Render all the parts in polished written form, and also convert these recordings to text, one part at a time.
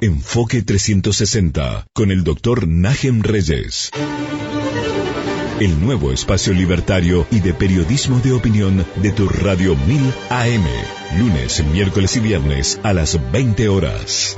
Enfoque 360 con el Dr. Najem Reyes. El nuevo espacio libertario y de periodismo de opinión de tu Radio 1000 AM. Lunes, miércoles y viernes a las 20 horas.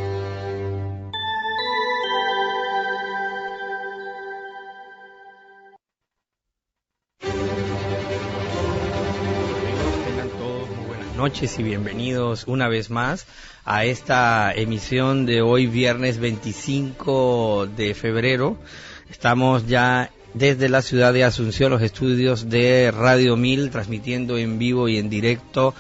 Noches y bienvenidos una vez más a esta emisión de hoy viernes 25 de febrero. Estamos ya desde la ciudad de Asunción, los estudios de Radio 1000, transmitiendo en vivo y en directo.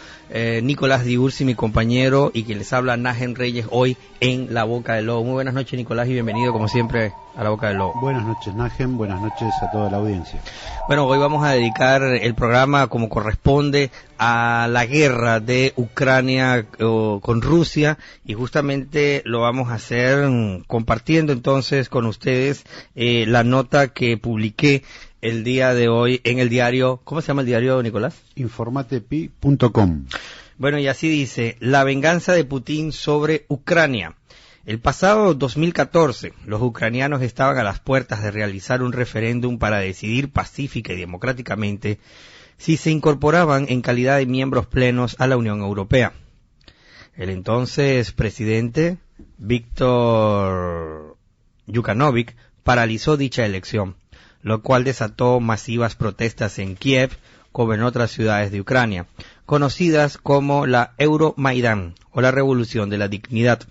Nicolás Diursi, mi compañero, y quien les habla, Najem Reyes, hoy en La Boca del Lobo. Muy buenas noches, Nicolás, y bienvenido como siempre a La Boca del Lobo. Buenas noches, Najem, buenas noches a toda la audiencia. Bueno, hoy vamos a dedicar el programa como corresponde a la guerra de Ucrania con Rusia, y justamente lo vamos a hacer compartiendo entonces con ustedes la nota que publiqué el día de hoy en el diario. ¿Cómo se llama el diario, Nicolás? Informatepi.com. Bueno, y así dice: la venganza de Putin sobre Ucrania. El pasado 2014, los ucranianos estaban a las puertas de realizar un referéndum para decidir pacífica y democráticamente si se incorporaban en calidad de miembros plenos a la Unión Europea. El entonces presidente Viktor Yanukovych paralizó dicha elección, lo cual desató masivas protestas en Kiev, como en otras ciudades de Ucrania, conocidas como la Euromaidán o la Revolución de la Dignidad.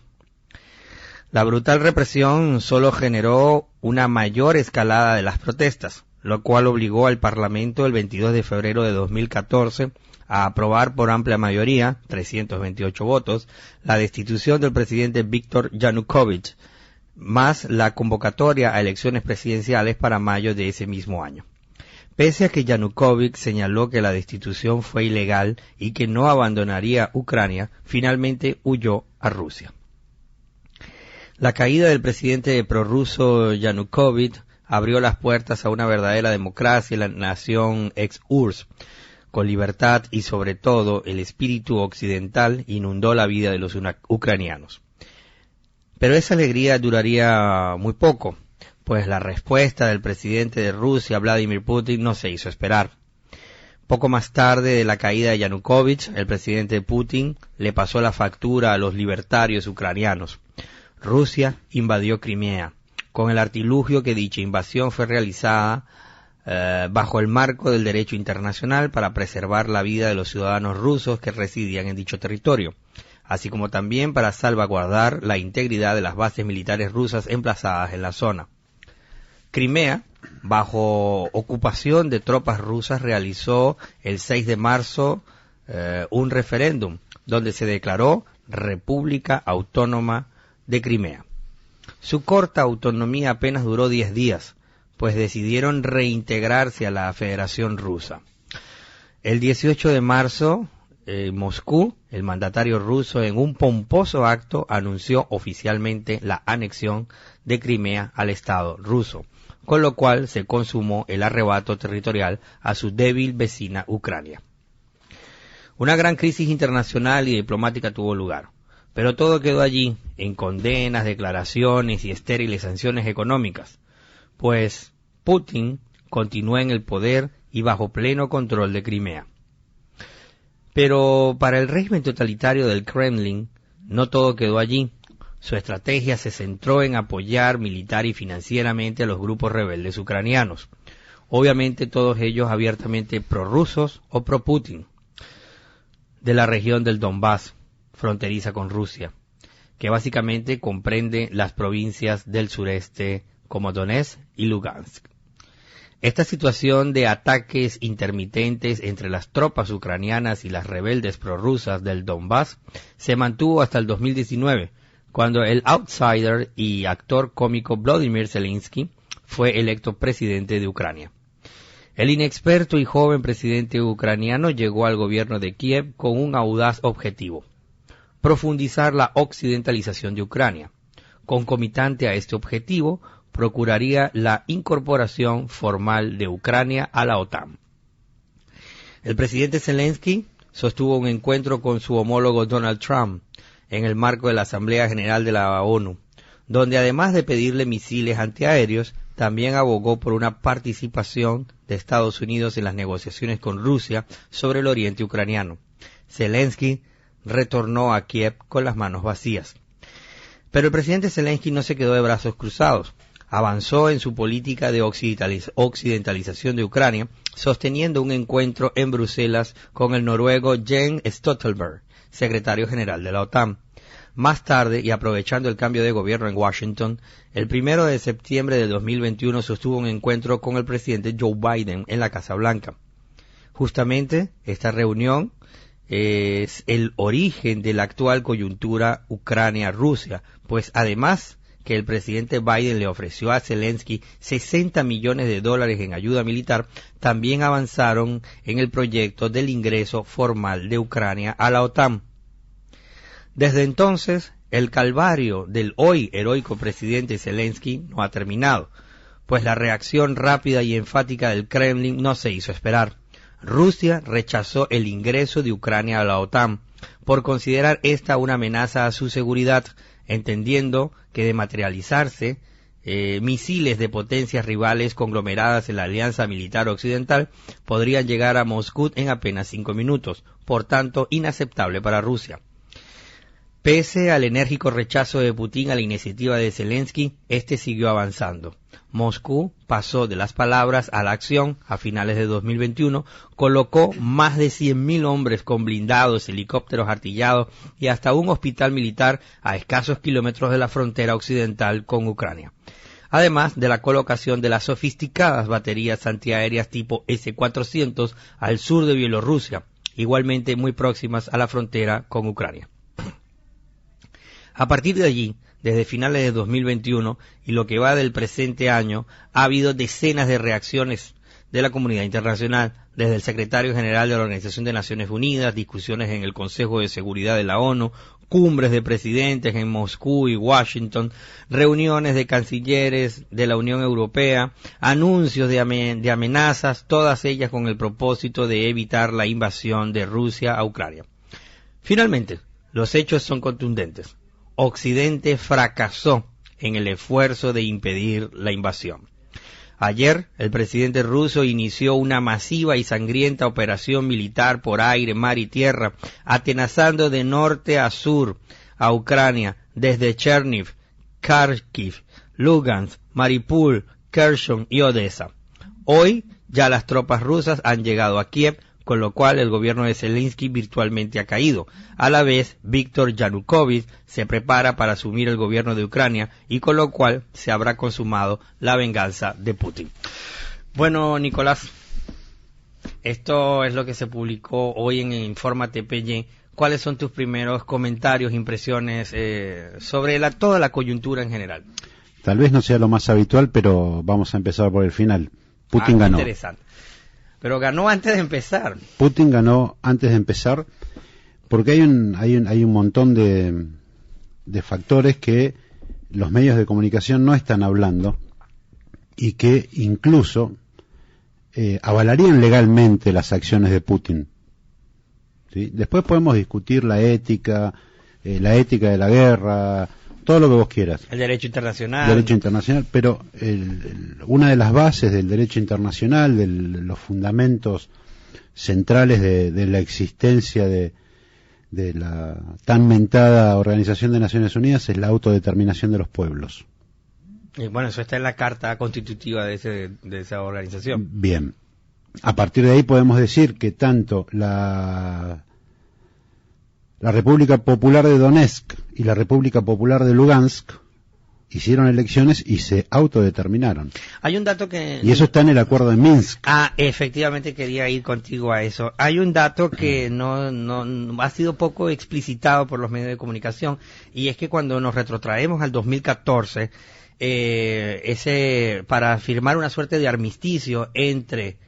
La brutal represión solo generó una mayor escalada de las protestas, lo cual obligó al Parlamento el 22 de febrero de 2014 a aprobar por amplia mayoría, 328 votos, la destitución del presidente Viktor Yanukovych, más la convocatoria a elecciones presidenciales para mayo de ese mismo año. Pese a que Yanukovych señaló que la destitución fue ilegal y que no abandonaría Ucrania, finalmente huyó a Rusia. La caída del presidente prorruso Yanukovych abrió las puertas a una verdadera democracia en la nación ex-URSS. Con libertad y sobre todo el espíritu occidental inundó la vida de los ucranianos. Pero esa alegría duraría muy poco, pues la respuesta del presidente de Rusia, Vladimir Putin, no se hizo esperar. Poco más tarde de la caída de Yanukovych, el presidente Putin le pasó la factura a los libertarios ucranianos. Rusia invadió Crimea, con el artilugio que dicha invasión fue realizada bajo el marco del derecho internacional para preservar la vida de los ciudadanos rusos que residían en dicho territorio, así como también para salvaguardar la integridad de las bases militares rusas emplazadas en la zona. Crimea, bajo ocupación de tropas rusas, realizó el 6 de marzo un referéndum donde se declaró República Autónoma de Crimea. Su corta autonomía apenas duró 10 días, pues decidieron reintegrarse a la Federación Rusa. El 18 de marzo, en Moscú, el mandatario ruso, en un pomposo acto, anunció oficialmente la anexión de Crimea al Estado ruso, con lo cual se consumó el arrebato territorial a su débil vecina Ucrania. Una gran crisis internacional y diplomática tuvo lugar, pero todo quedó allí, en condenas, declaraciones y estériles sanciones económicas, pues Putin continúa en el poder y bajo pleno control de Crimea. Pero para el régimen totalitario del Kremlin, no todo quedó allí. Su estrategia se centró en apoyar militar y financieramente a los grupos rebeldes ucranianos, obviamente todos ellos abiertamente prorrusos o pro-Putin, de la región del Donbass, fronteriza con Rusia, que básicamente comprende las provincias del sureste como Donetsk y Lugansk. Esta situación de ataques intermitentes entre las tropas ucranianas y las rebeldes prorrusas del Donbass se mantuvo hasta el 2019, cuando el outsider y actor cómico Volodymyr Zelensky fue electo presidente de Ucrania. El inexperto y joven presidente ucraniano llegó al gobierno de Kiev con un audaz objetivo: profundizar la occidentalización de Ucrania. Concomitante a este objetivo, procuraría la incorporación formal de Ucrania a la OTAN. El presidente Zelensky sostuvo un encuentro con su homólogo Donald Trump en el marco de la Asamblea General de la ONU, donde además de pedirle misiles antiaéreos, también abogó por una participación de Estados Unidos en las negociaciones con Rusia sobre el oriente ucraniano. Zelensky retornó a Kiev con las manos vacías. Pero el presidente Zelensky no se quedó de brazos cruzados. Avanzó en su política de occidentalización de Ucrania, sosteniendo un encuentro en Bruselas con el noruego Jens Stoltenberg, secretario general de la OTAN. Más tarde, y aprovechando el cambio de gobierno en Washington, el 1 de septiembre de 2021 sostuvo un encuentro con el presidente Joe Biden en la Casa Blanca. Justamente, esta reunión es el origen de la actual coyuntura Ucrania-Rusia, pues además que el presidente Biden le ofreció a Zelensky $60 millones en ayuda militar, también avanzaron en el proyecto del ingreso formal de Ucrania a la OTAN. Desde entonces, el calvario del hoy heroico presidente Zelensky no ha terminado, pues la reacción rápida y enfática del Kremlin no se hizo esperar. Rusia rechazó el ingreso de Ucrania a la OTAN por considerar esta una amenaza a su seguridad, entendiendo que de materializarse misiles de potencias rivales conglomeradas en la alianza militar occidental podrían llegar a Moscú en apenas 5 minutos, por tanto inaceptable para Rusia. Pese al enérgico rechazo de Putin a la iniciativa de Zelensky, este siguió avanzando. Moscú pasó de las palabras a la acción a finales de 2021, colocó más de 100.000 hombres con blindados, helicópteros artillados y hasta un hospital militar a escasos kilómetros de la frontera occidental con Ucrania. Además de la colocación de las sofisticadas baterías antiaéreas tipo S-400 al sur de Bielorrusia, igualmente muy próximas a la frontera con Ucrania. A partir de allí, desde finales de 2021 y lo que va del presente año, ha habido decenas de reacciones de la comunidad internacional, desde el secretario general de la Organización de Naciones Unidas, discusiones en el Consejo de Seguridad de la ONU, cumbres de presidentes en Moscú y Washington, reuniones de cancilleres de la Unión Europea, anuncios de amenazas, todas ellas con el propósito de evitar la invasión de Rusia a Ucrania. Finalmente, los hechos son contundentes. Occidente fracasó en el esfuerzo de impedir la invasión. Ayer, el presidente ruso inició una masiva y sangrienta operación militar por aire, mar y tierra, atenazando de norte a sur a Ucrania, desde Cherniv, Kharkiv, Lugansk, Mariupol, Kherson y Odessa. Hoy, ya las tropas rusas han llegado a Kiev, con lo cual el gobierno de Zelensky virtualmente ha caído. A la vez, Víktor Yanukovych se prepara para asumir el gobierno de Ucrania y con lo cual se habrá consumado la venganza de Putin. Bueno, Nicolás, esto es lo que se publicó hoy en Infórmate PY. ¿Cuáles son tus primeros comentarios, impresiones sobre toda la coyuntura en general? Tal vez no sea lo más habitual, pero vamos a empezar por el final. Putin ganó. Interesante. Pero ganó antes de empezar. Putin ganó antes de empezar porque hay un montón de factores que los medios de comunicación no están hablando y que incluso avalarían legalmente las acciones de Putin. ¿Sí? Después podemos discutir la ética de la guerra, todo lo que vos quieras. El derecho internacional. El derecho internacional, pero una de las bases del derecho internacional, de los fundamentos centrales de la existencia de la tan mentada Organización de Naciones Unidas es la autodeterminación de los pueblos. Y bueno, eso está en la Carta Constitutiva de esa organización. Bien. A partir de ahí podemos decir que tanto la República Popular de Donetsk y la República Popular de Lugansk hicieron elecciones y se autodeterminaron. Hay un dato que... Y eso está en el acuerdo de Minsk. Efectivamente quería ir contigo a eso. Hay un dato que no ha sido poco explicitado por los medios de comunicación, y es que cuando nos retrotraemos al 2014, para firmar una suerte de armisticio entre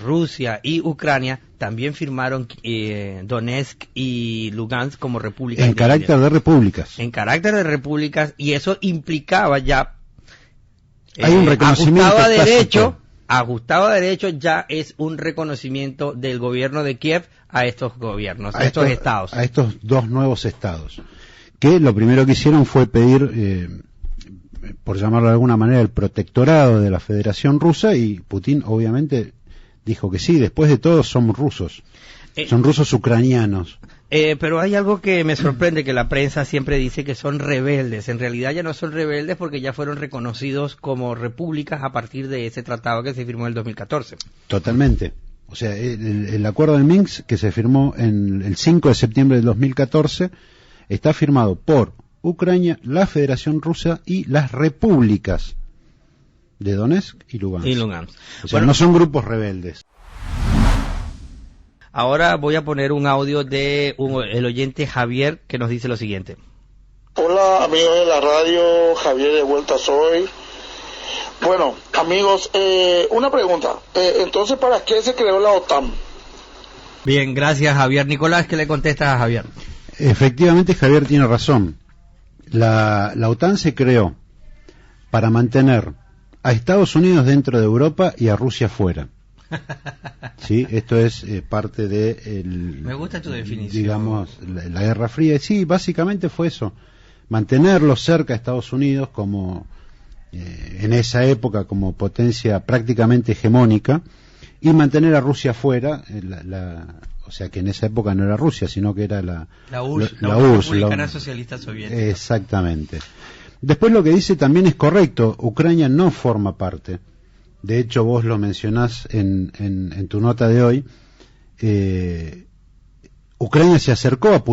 Rusia y Ucrania, también firmaron Donetsk y Lugansk como repúblicas. En carácter de repúblicas. En carácter de repúblicas, y eso implicaba ya hay un reconocimiento ajustado a derecho, ya es un reconocimiento del gobierno de Kiev a estos gobiernos, a estos estados. A estos dos nuevos estados, que lo primero que hicieron fue pedir por llamarlo de alguna manera, el protectorado de la Federación Rusa, y Putin obviamente dijo que sí, después de todo son rusos ucranianos. Pero hay algo que me sorprende, que la prensa siempre dice que son rebeldes. En realidad ya no son rebeldes porque ya fueron reconocidos como repúblicas a partir de ese tratado que se firmó en el 2014. Totalmente. O sea, el acuerdo de Minsk, que se firmó el 5 de septiembre del 2014, está firmado por Ucrania, la Federación Rusa y las repúblicas de Donetsk y Lugansk. O sea, no son grupos rebeldes. Ahora voy a poner un audio de el oyente Javier, que nos dice lo siguiente. Hola amigos de la radio, Javier de vuelta soy. Bueno, amigos, una pregunta. Entonces, ¿para qué se creó la OTAN? Bien, gracias Javier. Nicolás, ¿qué le contestas a Javier? Efectivamente, Javier tiene razón. La OTAN se creó para mantener a Estados Unidos dentro de Europa y a Rusia fuera. Sí, esto es parte de me gusta tu definición, digamos, la Guerra Fría. Sí, básicamente fue eso, mantenerlos cerca a Estados Unidos como en esa época como potencia prácticamente hegemónica, y mantener a Rusia fuera, o sea que en esa época no era Rusia, sino que era la URSS, la República Socialista Soviética. Exactamente. Después lo que dice también es correcto, Ucrania no forma parte. De hecho, vos lo mencionás en tu nota de hoy. Ucrania se acercó a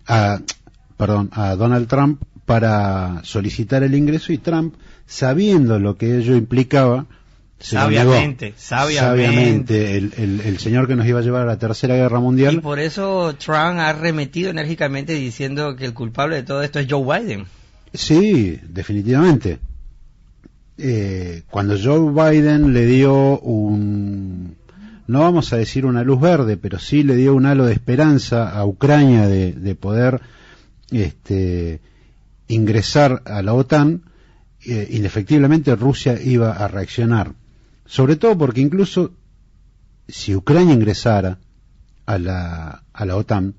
a Donald Trump para solicitar el ingreso, y Trump, sabiendo lo que ello implicaba, sabiamente, el señor que nos iba a llevar a la Tercera Guerra Mundial. Y por eso Trump ha arremetido enérgicamente diciendo que el culpable de todo esto es Joe Biden. Sí, definitivamente. Cuando Joe Biden le dio no vamos a decir una luz verde, pero sí le dio un halo de esperanza a Ucrania de poder ingresar a la OTAN, indefectiblemente Rusia iba a reaccionar, sobre todo porque incluso si Ucrania ingresara a la OTAN,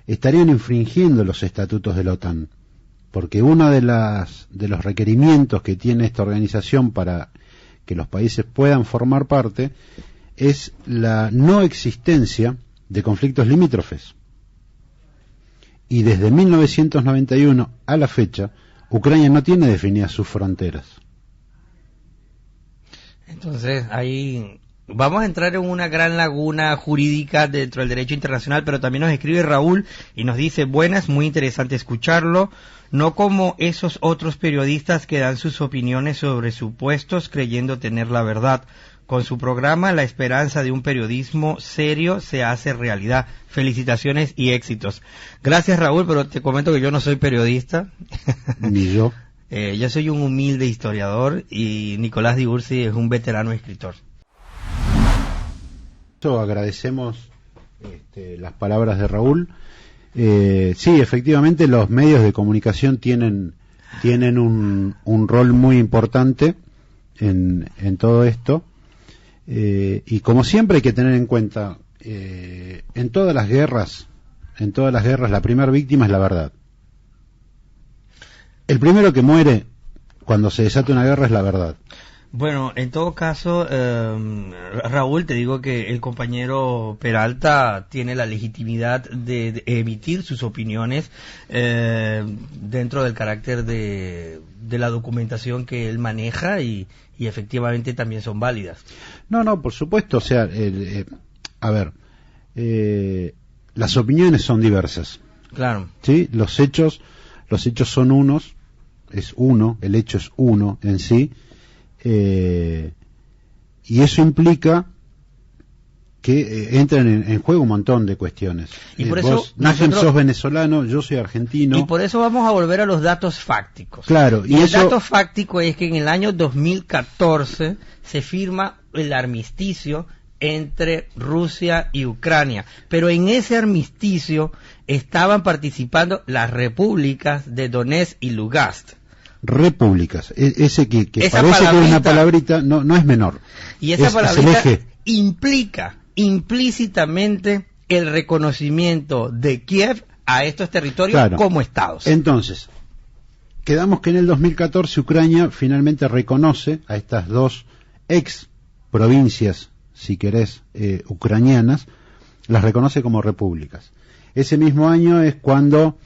estarían infringiendo los estatutos de la OTAN, porque uno de los requerimientos que tiene esta organización para que los países puedan formar parte es la no existencia de conflictos limítrofes. Y desde 1991 a la fecha, Ucrania no tiene definidas sus fronteras. Entonces, ahí vamos a entrar en una gran laguna jurídica dentro del derecho internacional, pero también nos escribe Raúl y nos dice: buenas, muy interesante escucharlo, no como esos otros periodistas que dan sus opiniones sobre supuestos creyendo tener la verdad. Con su programa La Esperanza de un Periodismo Serio se hace realidad. Felicitaciones y éxitos. Gracias, Raúl, pero te comento que yo no soy periodista. Ni yo. Yo soy un humilde historiador y Nicolás Di Ursi es un veterano escritor. Agradecemos las palabras de Raúl. Sí, efectivamente los medios de comunicación tienen un rol muy importante en todo esto. Y como siempre hay que tener en cuenta, en todas las guerras la primera víctima es la verdad. El primero que muere cuando se desata una guerra es la verdad. Bueno, en todo caso, Raúl, te digo que el compañero Peralta tiene la legitimidad de emitir sus opiniones dentro del carácter de la documentación que él maneja y efectivamente también son válidas. No, por supuesto, o sea, las opiniones son diversas. Claro. Sí, los hechos son unos, el hecho es uno en sí. Y eso implica que entran en juego un montón de cuestiones. Y por eso vos, Najem, sos venezolano, yo soy argentino. Y por eso vamos a volver a los datos fácticos. Claro. Y el dato fáctico es que en el año 2014 se firma el armisticio entre Rusia y Ucrania. Pero en ese armisticio estaban participando las repúblicas de Donetsk y Lugansk. Repúblicas, ese que parece que es una palabrita, no es menor. Y esa palabrita implica implícitamente el reconocimiento de Kiev a estos territorios como estados. Entonces, quedamos que en el 2014 Ucrania finalmente reconoce a estas dos ex provincias, si querés, ucranianas, las reconoce como repúblicas. Ese mismo año es cuando,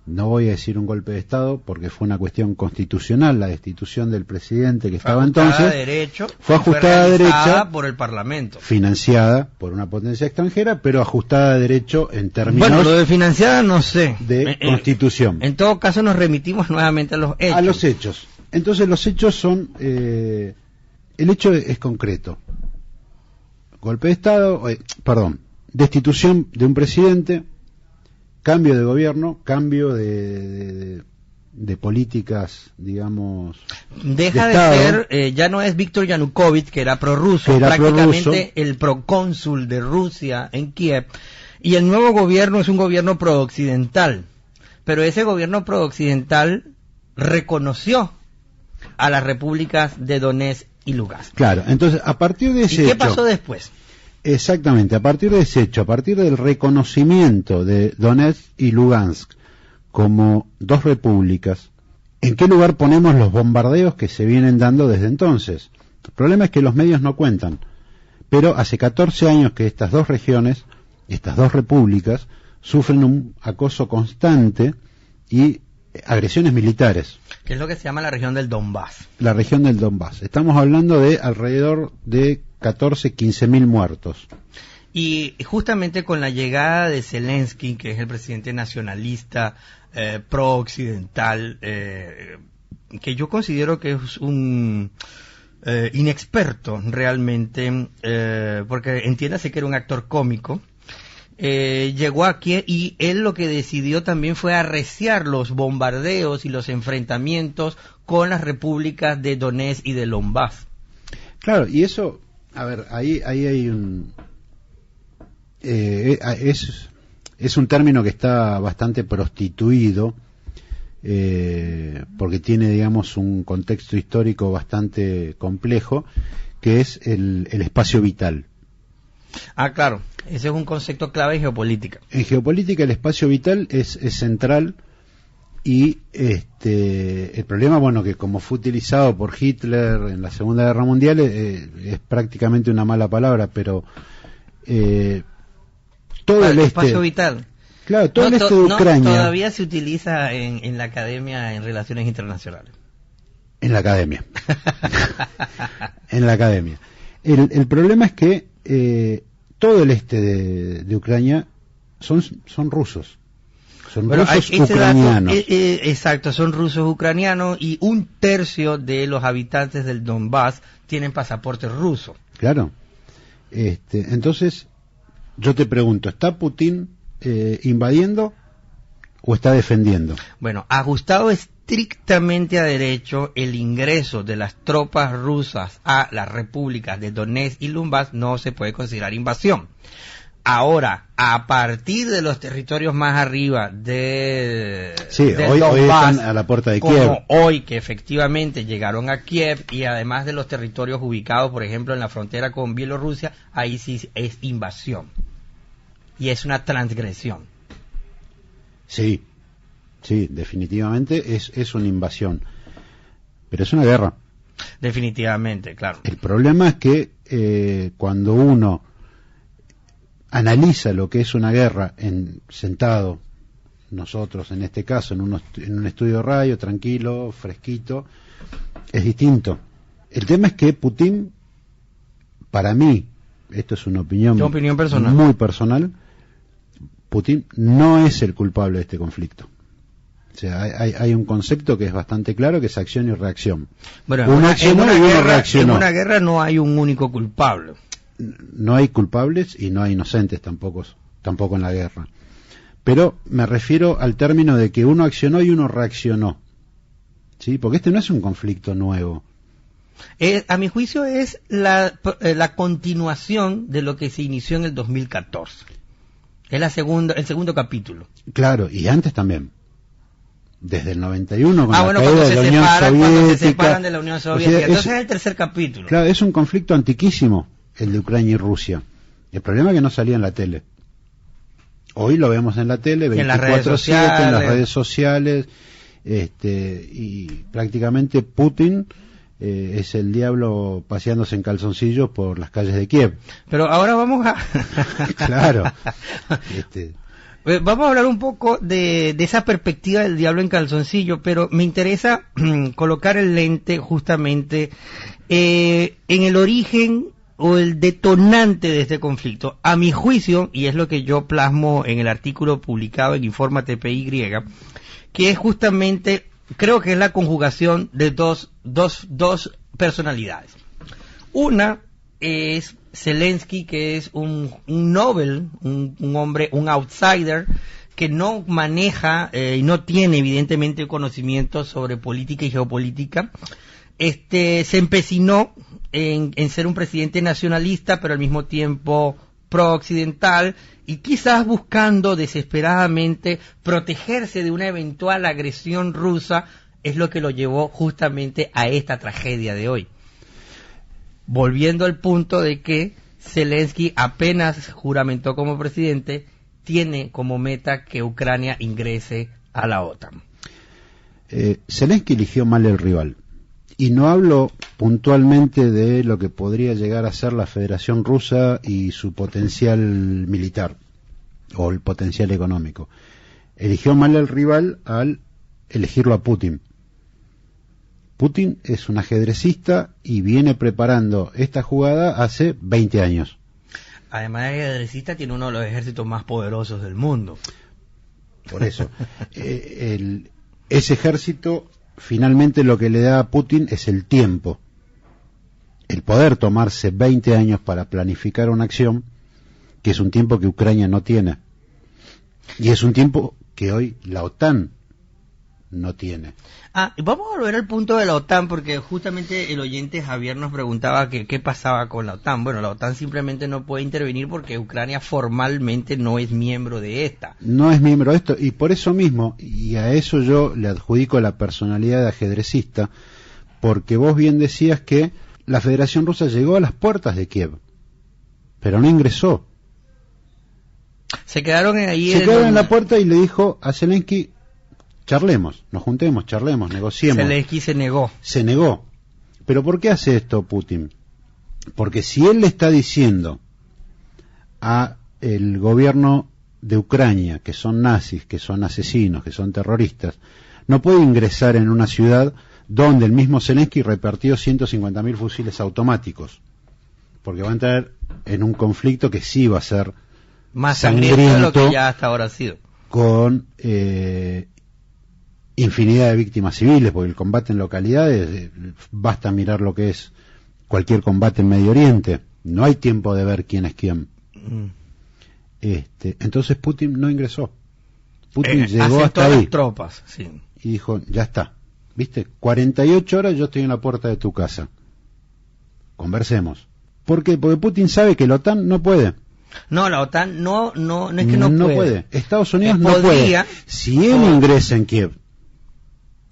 no voy a decir un golpe de Estado, porque fue una cuestión constitucional, la destitución del presidente que estaba entonces, fue ajustada a derecho por el Parlamento, financiada por una potencia extranjera, pero ajustada a derecho en términos... Bueno, lo de financiada no sé. De constitución. En todo caso nos remitimos nuevamente a los hechos. A los hechos. Entonces los hechos son... el hecho es concreto. Golpe de Estado, destitución de un presidente, cambio de gobierno, cambio de políticas, digamos... Deja de ser, ya no es Víctor Yanukovych, que era prorruso, prácticamente el procónsul de Rusia en Kiev, y el nuevo gobierno es un gobierno prooccidental, pero ese gobierno prooccidental reconoció a las repúblicas de Donetsk y Lugansk. Claro, entonces a partir de ese hecho... ¿Y qué pasó después? Exactamente, a partir de ese hecho, a partir del reconocimiento de Donetsk y Lugansk como dos repúblicas, ¿en qué lugar ponemos los bombardeos que se vienen dando desde entonces? El problema es que los medios no cuentan, pero hace 14 años que estas dos regiones, estas dos repúblicas, sufren un acoso constante y agresiones militares. ¿Qué es lo que se llama la región del Donbass? La región del Donbass. Estamos hablando de alrededor de 15.000 muertos. Y justamente con la llegada de Zelensky, que es el presidente nacionalista pro-occidental, que yo considero que es un inexperto realmente, porque entiéndase que era un actor cómico, llegó aquí y él lo que decidió también fue arreciar los bombardeos y los enfrentamientos con las repúblicas de Donetsk y de Donbass. Claro, y eso, a ver, ahí hay un... es un término que está bastante prostituido, porque tiene, digamos, un contexto histórico bastante complejo, que es el espacio vital. Ah, claro, ese es un concepto clave en geopolítica. En geopolítica el espacio vital es central, y el problema, bueno, que como fue utilizado por Hitler en la Segunda Guerra Mundial, es prácticamente una mala palabra, pero todo el espacio vital. Claro, todo el este de Ucrania. Todavía se utiliza en la academia en relaciones internacionales. En la academia. En la academia. El problema es que todo el este de Ucrania son rusos. Son rusos ucranianos. Exacto, son rusos ucranianos, y 1/3 de los habitantes del Donbass tienen pasaporte ruso. Claro. Entonces, yo te pregunto, ¿está Putin invadiendo o está defendiendo? Bueno, ajustado estrictamente a derecho, el ingreso de las tropas rusas a las repúblicas de Donetsk y Lugansk no se puede considerar invasión. Ahora, a partir de los territorios más arriba de hoy están a la puerta de Kiev. Como hoy, que efectivamente llegaron a Kiev, y además de los territorios ubicados, por ejemplo, en la frontera con Bielorrusia, ahí sí es invasión. Y es una transgresión. Sí, definitivamente es una invasión. Pero es una guerra. Definitivamente, claro. El problema es que cuando uno analiza lo que es una guerra sentado, nosotros en este caso, en un estudio de radio, tranquilo, fresquito, es distinto. El tema es que Putin, para mí, esto es una opinión personal, muy personal, Putin no es el culpable de este conflicto. O sea, hay un concepto que es bastante claro, que es acción y reacción. Bueno, uno accionó y uno reaccionó. En una guerra no hay un único culpable. No hay culpables y no hay inocentes tampoco en la guerra. Pero me refiero al término de que uno accionó y uno reaccionó. ¿Sí? Porque este no es un conflicto nuevo. A mi juicio es la continuación de lo que se inició en el 2014. Es el segundo capítulo. Claro, y antes también. Desde el 91 con la bueno, caída de la Unión Soviética. Cuando se separan de la Unión Soviética. O sea, entonces es el tercer capítulo. Claro, es un conflicto antiquísimo, el de Ucrania y Rusia. El problema es que no salía en la tele. Hoy lo vemos en la tele, 24/7, en las redes sociales, y prácticamente Putin es el diablo paseándose en calzoncillos por las calles de Kiev. Pero ahora vamos a... Claro. Vamos a hablar un poco de esa perspectiva del diablo en calzoncillo, pero me interesa colocar el lente justamente en el origen o el detonante de este conflicto. A mi juicio, y es lo que yo plasmo en el artículo publicado en Infórmate PY, que es justamente, creo que es la conjugación de dos personalidades. Una es Zelensky, que es un Nobel, un hombre, un outsider, que no maneja y no tiene evidentemente conocimiento sobre política y geopolítica. Se empecinó en ser un presidente nacionalista, pero al mismo tiempo pro-occidental, y quizás buscando desesperadamente protegerse de una eventual agresión rusa, es lo que lo llevó justamente a esta tragedia de hoy. Volviendo al punto de que Zelensky apenas juramentó como presidente, tiene como meta que Ucrania ingrese a la OTAN. Zelensky eligió mal el rival. Y no hablo puntualmente de lo que podría llegar a ser la Federación Rusa y su potencial militar o el potencial económico. Eligió mal el rival al elegirlo a Putin. Putin es un ajedrecista y viene preparando esta jugada hace 20 años. Además de ajedrecista, tiene uno de los ejércitos más poderosos del mundo. Por eso, ese ejército finalmente lo que le da a Putin es el tiempo, el poder tomarse 20 años para planificar una acción, que es un tiempo que Ucrania no tiene, y es un tiempo que hoy la OTAN no tiene. Vamos a volver al punto de la OTAN, porque justamente el oyente Javier nos preguntaba que qué pasaba con la OTAN. Bueno, la OTAN simplemente no puede intervenir porque Ucrania formalmente no es miembro de esta. No es miembro de esto, y por eso mismo, y a eso yo le adjudico la personalidad de ajedrecista, porque vos bien decías que la Federación Rusa llegó a las puertas de Kiev, pero no ingresó. Se quedaron ahí. Se quedaron en la puerta y le dijo a Zelensky: charlemos, nos juntemos, charlemos, negociemos. Zelensky se negó. Se negó. ¿Pero por qué hace esto Putin? Porque si él le está diciendo a el gobierno de Ucrania que son nazis, que son asesinos, que son terroristas, no puede ingresar en una ciudad donde el mismo Zelensky repartió 150.000 fusiles automáticos, porque va a entrar en un conflicto que sí va a ser más sangriento de lo que ya hasta ahora ha sido, con infinidad de víctimas civiles, porque el combate en localidades, basta mirar lo que es cualquier combate en Medio Oriente, no hay tiempo de ver quién es quién. Entonces Putin no ingresó. Putin llegó hasta ahí. Las tropas, sí. Y dijo: ya está, ¿viste? 48 horas yo estoy en la puerta de tu casa. Conversemos. ¿Por qué? Porque Putin sabe que la OTAN no puede. No, la OTAN no es que no puede. Estados Unidos no puede. Si él ingresa en Kiev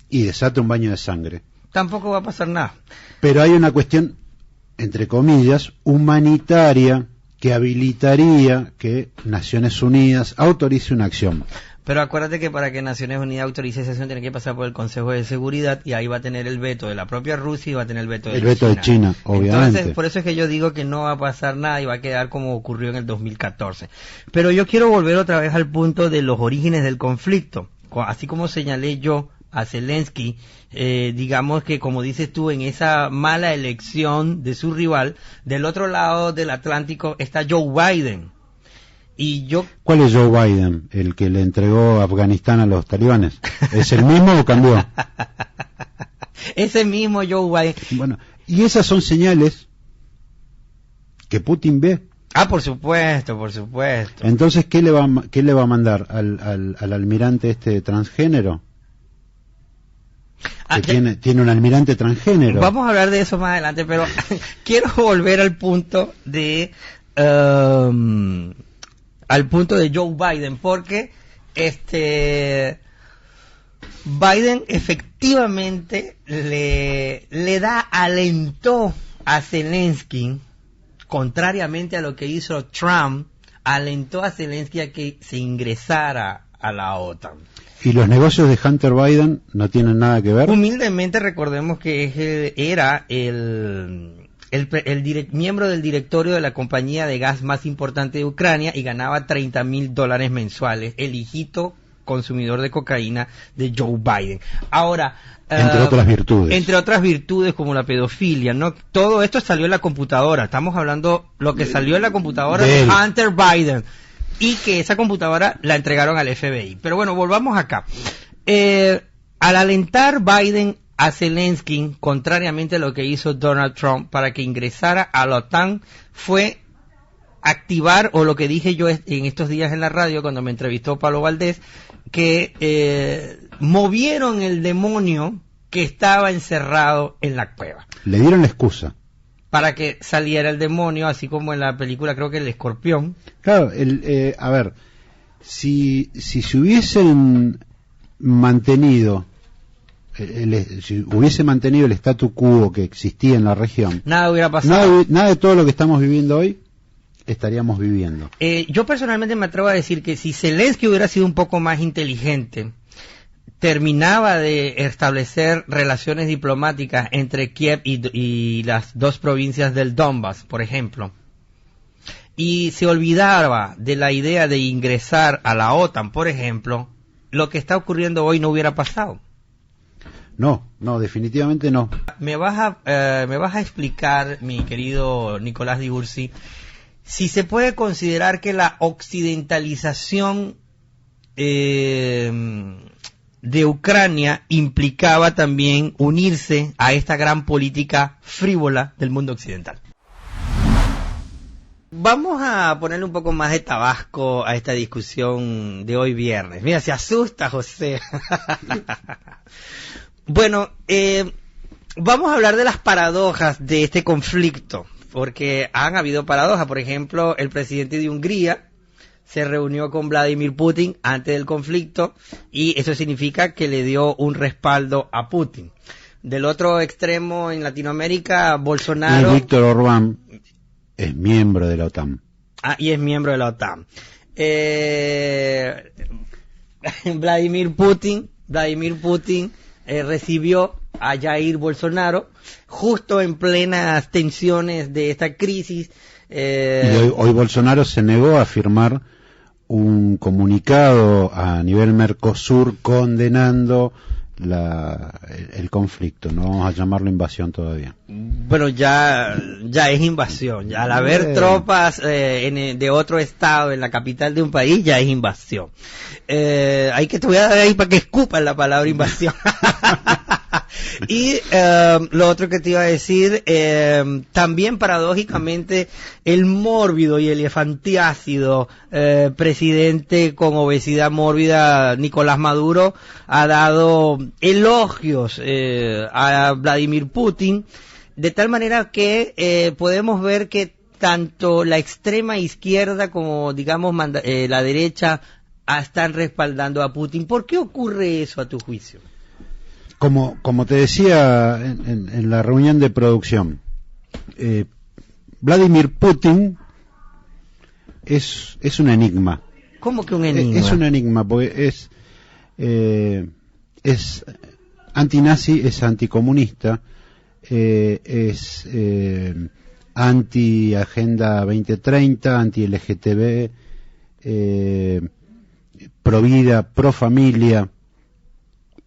y desata un baño de sangre, tampoco va a pasar nada. Pero hay una cuestión, entre comillas, humanitaria, que habilitaría que Naciones Unidas autorice una acción. Pero acuérdate que para que Naciones Unidas autorice esa acción tiene que pasar por el Consejo de Seguridad, y ahí va a tener el veto de la propia Rusia y va a tener el veto de China, obviamente. Entonces, por eso es que yo digo que no va a pasar nada y va a quedar como ocurrió en el 2014. Pero yo quiero volver otra vez al punto de los orígenes del conflicto. Así como señalé yo a Zelensky, digamos que, como dices tú, en esa mala elección de su rival, del otro lado del Atlántico está Joe Biden. ¿Cuál es Joe Biden? ¿El que le entregó Afganistán a los talibanes? ¿Es el mismo o cambió? Ese mismo Joe Biden. Bueno, y esas son señales que Putin ve. Por supuesto. Entonces, ¿qué le va a mandar al almirante transgénero? Tiene un almirante transgénero. Vamos a hablar de eso más adelante, pero quiero volver al punto de Joe Biden, porque Biden efectivamente le alentó a Zelensky, contrariamente a lo que hizo Trump, alentó a Zelensky a que se ingresara a la OTAN. ¿Y los negocios de Hunter Biden no tienen nada que ver? Humildemente recordemos que era miembro del directorio de la compañía de gas más importante de Ucrania y ganaba $30,000 mensuales, el hijito consumidor de cocaína de Joe Biden. Ahora, entre otras virtudes. Entre otras virtudes como la pedofilia, ¿no? Todo esto salió en la computadora. Estamos hablando lo que salió en la computadora de Hunter Biden. Y que esa computadora la entregaron al FBI. Pero bueno, volvamos acá. Al alentar Biden a Zelensky, contrariamente a lo que hizo Donald Trump para que ingresara a la OTAN, fue activar, o lo que dije yo en estos días en la radio cuando me entrevistó Pablo Valdés, que movieron el demonio que estaba encerrado en la cueva. Le dieron la excusa. Para que saliera el demonio, así como en la película, creo que el escorpión. Claro, a ver, si se hubiesen mantenido, si hubiese mantenido el statu quo que existía en la región, nada hubiera pasado. Nada de todo lo que estamos viviendo hoy estaríamos viviendo. Yo personalmente me atrevo a decir que si Zelensky hubiera sido un poco más inteligente, terminaba de establecer relaciones diplomáticas entre Kiev y las dos provincias del Donbass, por ejemplo, y se olvidaba de la idea de ingresar a la OTAN, por ejemplo, lo que está ocurriendo hoy no hubiera pasado. No, definitivamente no. Me vas a explicar, mi querido Nicolás Di Ursi, si se puede considerar que la occidentalización de Ucrania implicaba también unirse a esta gran política frívola del mundo occidental. Vamos a ponerle un poco más de tabasco a esta discusión de hoy viernes. Mira, se asusta José. Bueno, vamos a hablar de las paradojas de este conflicto, porque han habido paradojas. Por ejemplo, el presidente de Hungría se reunió con Vladimir Putin antes del conflicto y eso significa que le dio un respaldo a Putin. Del otro extremo en Latinoamérica, Bolsonaro... Y Víctor Orbán es miembro de la OTAN. Y es miembro de la OTAN. Vladimir Putin recibió a Jair Bolsonaro justo en plenas tensiones de esta crisis. Y hoy Bolsonaro se negó a firmar un comunicado a nivel Mercosur condenando el conflicto. No vamos a llamarlo invasión todavía. Bueno, ya es invasión. Ya al haber tropas de otro estado en la capital de un país, ya es invasión. Hay que te voy a dar ahí para que escupan la palabra invasión. Y lo otro que te iba a decir, también paradójicamente el mórbido y elefantiácido presidente con obesidad mórbida Nicolás Maduro ha dado elogios a Vladimir Putin, de tal manera que podemos ver que tanto la extrema izquierda como digamos la derecha están respaldando a Putin. ¿Por qué ocurre eso a tu juicio? Como te decía en la reunión de producción, Vladimir Putin es un enigma. ¿Cómo que un enigma? Es un enigma porque es antinazi, es anticomunista, es anti-Agenda 2030, anti-LGTB, pro-vida, pro-familia,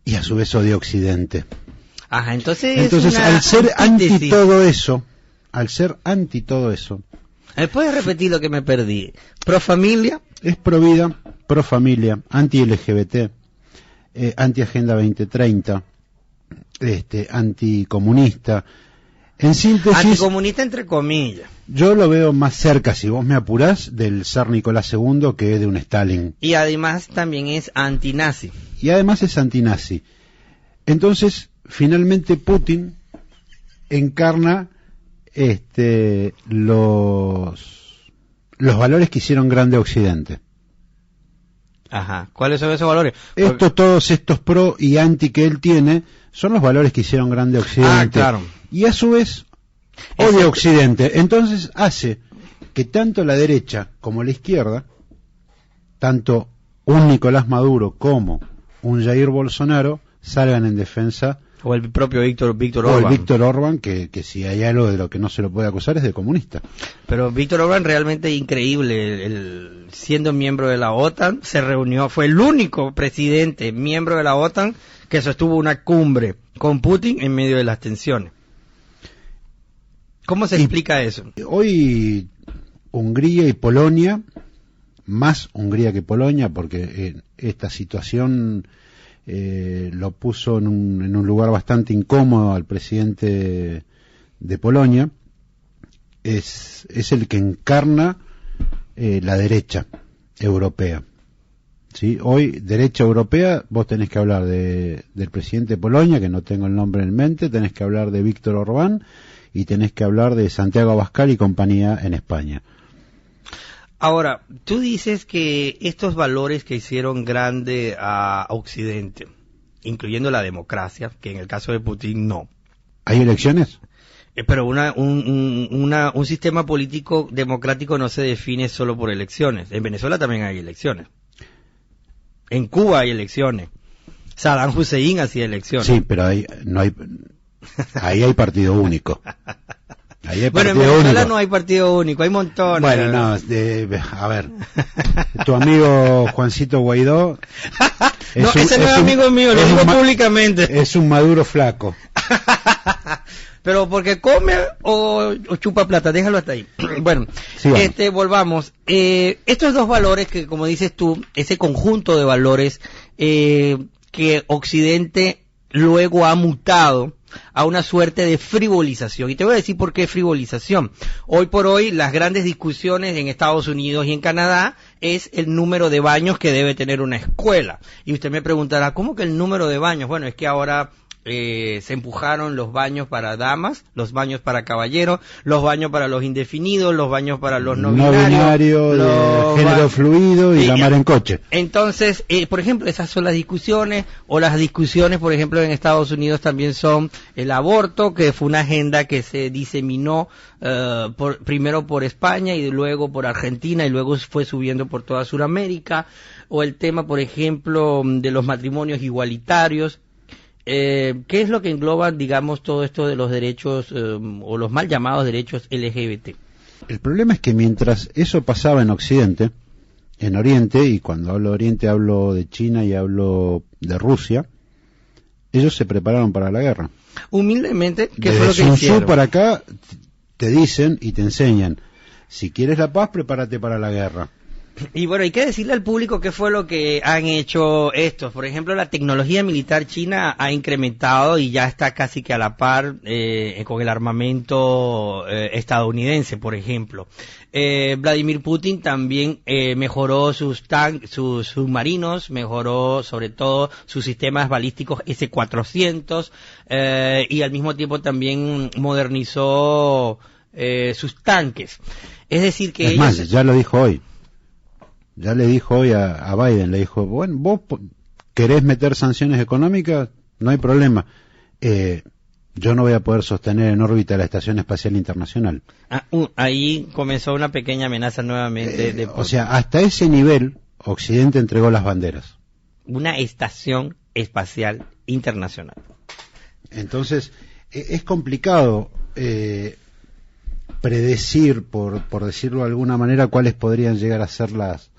y a su vez odia Occidente. Ajá, entonces al ser anti todo eso, ¿puedes repetir lo que me perdí? ¿Pro familia? Es pro vida, pro familia, anti LGBT, anti Agenda 2030, anticomunista. En síntesis, anticomunista entre comillas. Yo lo veo más cerca, si vos me apurás, del zar Nicolás II que de un Stalin. Y además también es antinazi. Entonces, finalmente Putin encarna los valores que hicieron grande a Occidente. Ajá. ¿Cuáles son esos valores? Todos estos pro y anti que él tiene son los valores que hicieron grande a Occidente. Ah, claro. Y a su vez odia a Occidente. Entonces hace que tanto la derecha como la izquierda, tanto un Nicolás Maduro como un Jair Bolsonaro, salgan en defensa. O el propio Víctor o Orbán. el Víctor Orbán, que si hay algo de lo que no se lo puede acusar es de comunista. Pero Víctor Orbán realmente increíble, siendo miembro de la OTAN, se reunió, fue el único presidente miembro de la OTAN que sostuvo una cumbre con Putin en medio de las tensiones. ¿Cómo se explica eso? Hoy Hungría y Polonia, más Hungría que Polonia, porque esta situación lo puso en un lugar bastante incómodo al presidente de Polonia, es el que encarna la derecha europea. ¿Sí? Hoy, derecha europea, vos tenés que hablar del presidente de Polonia, que no tengo el nombre en mente, tenés que hablar de Víctor Orbán y tenés que hablar de Santiago Abascal y compañía en España. Ahora, tú dices que estos valores que hicieron grande a Occidente, incluyendo la democracia, que en el caso de Putin no. ¿Hay elecciones? Pero un sistema político democrático no se define solo por elecciones. En Venezuela también hay elecciones. En Cuba hay elecciones. Saddam Hussein hacía elecciones. Sí, pero ahí hay partido único. Bueno, en Venezuela no hay partido único, hay montones. Bueno, no, a ver, tu amigo Juancito Guaidó... No, ese no es amigo mío, lo digo públicamente. Es un Maduro flaco. Pero porque come o chupa plata, déjalo hasta ahí. Bueno, sí, volvamos. Estos dos valores que, como dices tú, ese conjunto de valores que Occidente luego ha mutado a una suerte de frivolización. Y te voy a decir por qué frivolización. Hoy por hoy, las grandes discusiones en Estados Unidos y en Canadá es el número de baños que debe tener una escuela. Y usted me preguntará, ¿cómo que el número de baños? Bueno, es que ahora se empujaron los baños para damas, los baños para caballeros, los baños para los indefinidos, los baños para los no binarios, de género fluido y la mar en coche. Entonces, por ejemplo, esas son las discusiones, o las discusiones, por ejemplo, en Estados Unidos también son el aborto, que fue una agenda que se diseminó primero por España y luego por Argentina y luego fue subiendo por toda Sudamérica, o el tema, por ejemplo, de los matrimonios igualitarios. ¿Qué es lo que engloba, digamos, todo esto de los derechos o los mal llamados derechos LGBT? El problema es que mientras eso pasaba en Occidente, en Oriente, y cuando hablo de Oriente hablo de China y hablo de Rusia, ellos se prepararon para la guerra. Humildemente, ¿qué fue lo que Sun Tzu hicieron? Para acá te dicen y te enseñan, si quieres la paz, prepárate para la guerra. Y bueno, hay que decirle al público qué fue lo que han hecho estos. Por ejemplo, la tecnología militar china ha incrementado y ya está casi que a la par con el armamento estadounidense, por ejemplo. Vladimir Putin también mejoró sus submarinos, mejoró sobre todo sus sistemas balísticos S-400 y al mismo tiempo también modernizó sus tanques. Es decir que más, ya lo dijo hoy. Ya le dijo hoy a Biden, le dijo, bueno, vos querés meter sanciones económicas, no hay problema. Yo no voy a poder sostener en órbita la Estación Espacial Internacional. Ahí comenzó una pequeña amenaza nuevamente. O sea, hasta ese nivel, Occidente entregó las banderas. Una Estación Espacial Internacional. Entonces, es complicado predecir, por decirlo de alguna manera, cuáles podrían llegar a ser las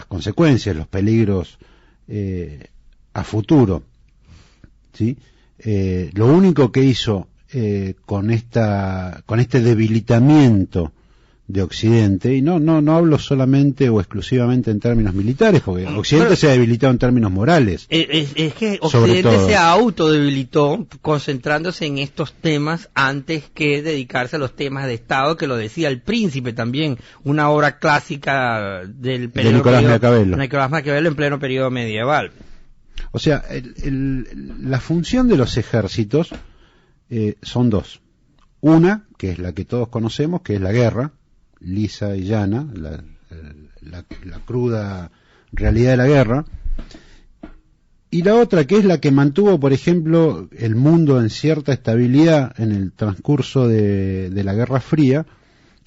consecuencias, los peligros a futuro, ¿sí? Lo único que hizo con este debilitamiento de Occidente, y no hablo solamente o exclusivamente en términos militares, porque Occidente se ha debilitado en términos morales. Es que Occidente se autodebilitó concentrándose en estos temas antes que dedicarse a los temas de Estado, que lo decía el Príncipe también, una obra clásica del periodo Nicolás Maquiavelo. Nicolás Maquiavelo en pleno periodo medieval. O sea, la función de los ejércitos son dos. Una, que es la que todos conocemos, que es la guerra, lisa y llana, la cruda realidad de la guerra, y la otra que es la que mantuvo, por ejemplo, el mundo en cierta estabilidad en el transcurso de la Guerra Fría,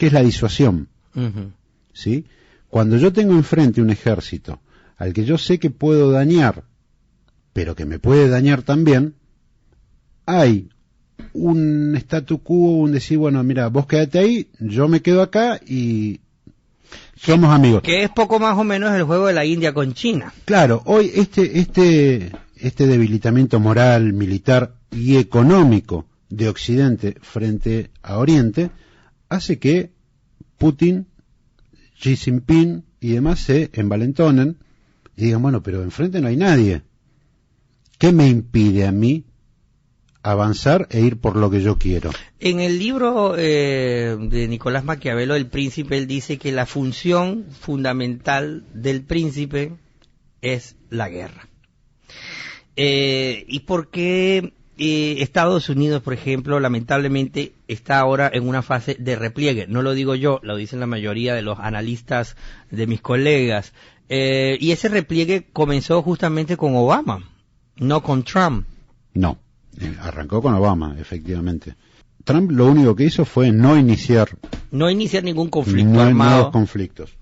que es la disuasión. Ujú. ¿Sí? Cuando yo tengo enfrente un ejército al que yo sé que puedo dañar, pero que me puede dañar también, hay un statu quo, un decir, bueno, mira, vos quédate ahí, yo me quedo acá y somos amigos. Que es poco más o menos el juego de la India con China. Claro, hoy este debilitamiento moral, militar y económico de Occidente frente a Oriente hace que Putin, Xi Jinping y demás se envalentonen y digan, bueno, pero enfrente no hay nadie. ¿Qué me impide a mí avanzar e ir por lo que yo quiero? En el libro de Nicolás Maquiavelo, El Príncipe, él dice que la función fundamental del príncipe es la guerra. ¿Y por qué Estados Unidos, por ejemplo, lamentablemente está ahora en una fase de repliegue? No lo digo yo, lo dicen la mayoría de los analistas de mis colegas. Y ese repliegue comenzó justamente con Obama, no con Trump. No, arrancó con Obama, efectivamente. Trump lo único que hizo fue no iniciar ningún conflicto armado. nuevos conflictos.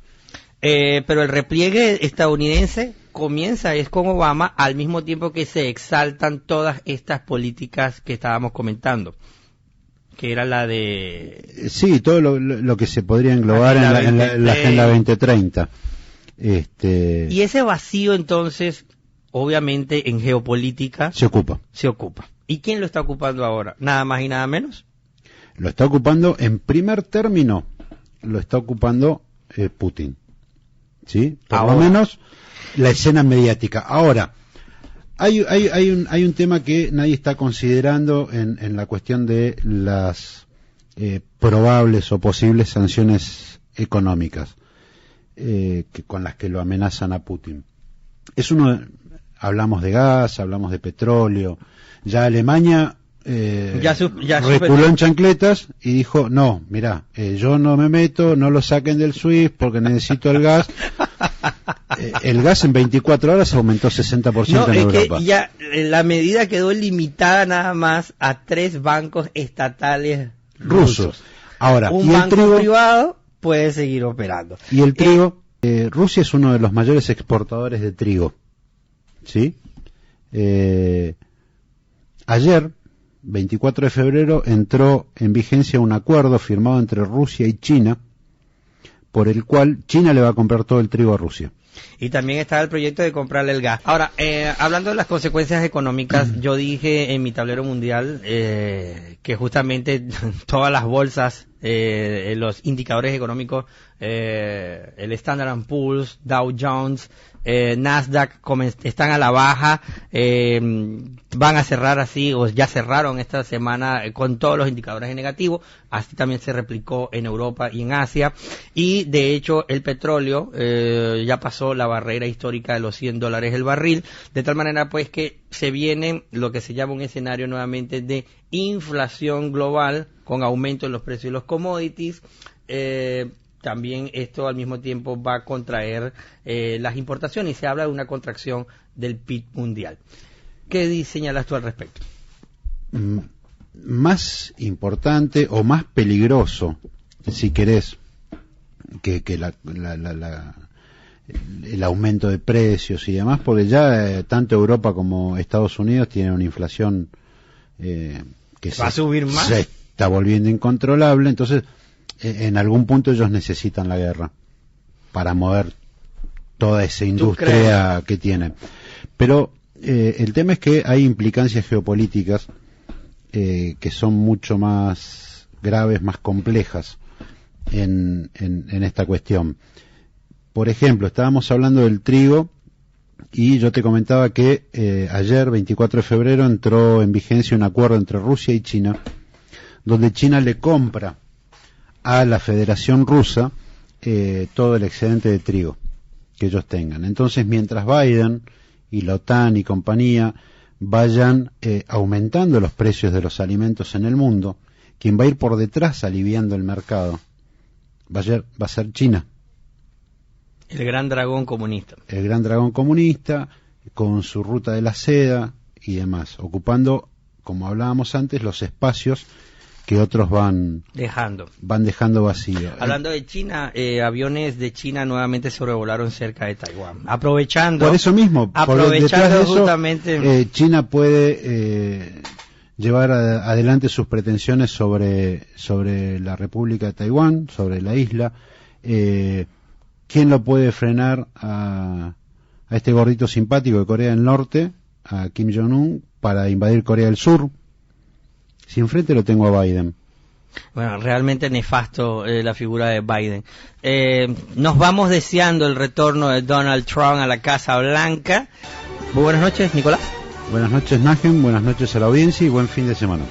Pero el repliegue estadounidense comienza es con Obama, al mismo tiempo que se exaltan todas estas políticas que estábamos comentando, que era la de... Sí, todo lo que se podría englobar en la Agenda 2030. Y ese vacío, entonces, obviamente, en geopolítica... Se ocupa. ¿Y quién lo está ocupando ahora? ¿Nada más y nada menos? Lo está ocupando, en primer término, lo está ocupando Putin. ¿Sí? Por lo menos la escena mediática. Ahora, hay un tema que nadie está considerando en la cuestión de las probables o posibles sanciones económicas con las que lo amenazan a Putin. Hablamos de gas, hablamos de petróleo. Ya Alemania reculó en chancletas y dijo, no, mirá, yo no me meto, no lo saquen del SWIFT porque necesito el gas. El gas en 24 horas aumentó 60% en Europa. Que ya la medida quedó limitada nada más a 3 bancos estatales rusos. Ahora, un banco privado puede seguir operando. Y el trigo, Rusia es uno de los mayores exportadores de trigo. ¿Sí? Ayer, 24 de febrero, entró en vigencia un acuerdo firmado entre Rusia y China, por el cual China le va a comprar todo el trigo a Rusia. Y también está el proyecto de comprarle el gas. Ahora, hablando de las consecuencias económicas, yo dije en mi tablero mundial que justamente todas las bolsas, los indicadores económicos, el Standard & Poor's, Dow Jones, Nasdaq están a la baja, van a cerrar así, o ya cerraron esta semana con todos los indicadores negativos. Así también se replicó en Europa y en Asia, y de hecho el petróleo ya pasó la barrera histórica de los $100 el barril, de tal manera pues que se viene lo que se llama un escenario nuevamente de inflación global con aumento en los precios de los commodities. También esto al mismo tiempo va a contraer las importaciones y se habla de una contracción del PIB mundial. ¿Qué señalas tú al respecto? Más importante o más peligroso, si querés, que el aumento de precios y demás, porque ya tanto Europa como Estados Unidos tienen una inflación que va a subir más, se está volviendo incontrolable. Entonces en algún punto ellos necesitan la guerra para mover toda esa industria que tienen. Pero el tema es que hay implicancias geopolíticas que son mucho más graves, más complejas en esta cuestión. Por ejemplo, estábamos hablando del trigo y yo te comentaba que ayer, 24 de febrero, entró en vigencia un acuerdo entre Rusia y China, donde China le compra a la Federación Rusa todo el excedente de trigo que ellos tengan. Entonces, mientras Biden y la OTAN y compañía vayan aumentando los precios de los alimentos en el mundo, quien va a ir por detrás aliviando el mercado va a ser China. El gran dragón comunista. El gran dragón comunista, con su ruta de la seda y demás, ocupando, como hablábamos antes, los espacios que otros van dejando vacío. Hablando de China, aviones de China nuevamente sobrevolaron cerca de Taiwán. Aprovechando. Por eso mismo, aprovechando de eso, justamente. China puede llevar adelante sus pretensiones sobre la República de Taiwán, sobre la isla. ¿Quién lo puede frenar a este gordito simpático de Corea del Norte, a Kim Jong-un, para invadir Corea del Sur? Si enfrente lo tengo a Biden. Bueno, realmente nefasto la figura de Biden. Nos vamos deseando el retorno de Donald Trump a la Casa Blanca. Muy buenas noches, Nicolás. Buenas noches, Najem. Buenas noches a la audiencia y buen fin de semana.